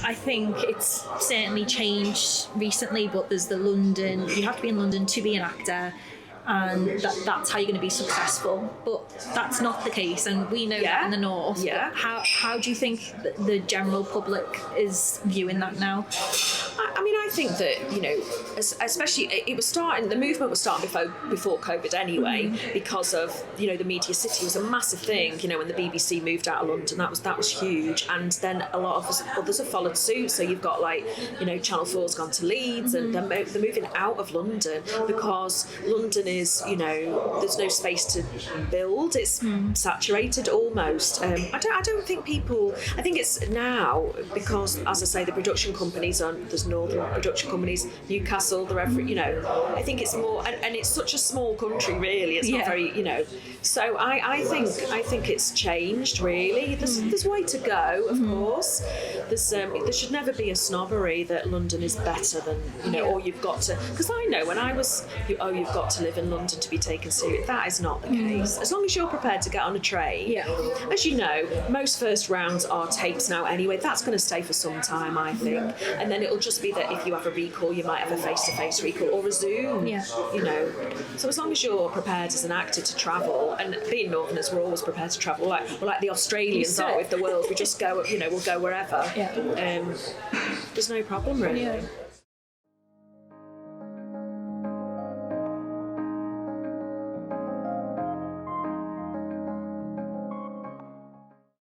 I think it's certainly changed recently, but there's the London, you have to be in London to be an actor, and that's how you're going to be successful. But that's not the case, and we know that in the North. Yeah. How do you think the general public is viewing that now? I mean, I think that, you know, especially the movement was starting before COVID anyway, because of, you know, the media city was a massive thing. You know, when the BBC moved out of London, that was huge, and then a lot of others have followed suit. So you've got, like, you know, Channel 4's gone to Leeds, and they're moving out of London because London is, you know, there's no space to build. It's saturated almost. I don't think people. I think it's now because, as I say, the production companies there's northern production companies, Newcastle, you know. I think it's more, and it's such a small country, really. It's not very, you know. So I think it's changed, really. There's way to go, of course. There should never be a snobbery that London is better than, you know, or you've got to. Because I know when I was, you've got to live in London to be taken seriously. That is not the case. As long as you're prepared to get on a train. Yeah. As you know, most first rounds are tapes now anyway. That's going to stay for some time, I think. And then it'll just be that if you have a recall, you might have a face-to-face recall or a Zoom. Yeah. You know. So as long as you're prepared as an actor to travel, and being Northerners, we're always prepared to travel. Like the Australians are with the world. We just go. You know, we'll go wherever. Yeah. There's no problem really. Yeah.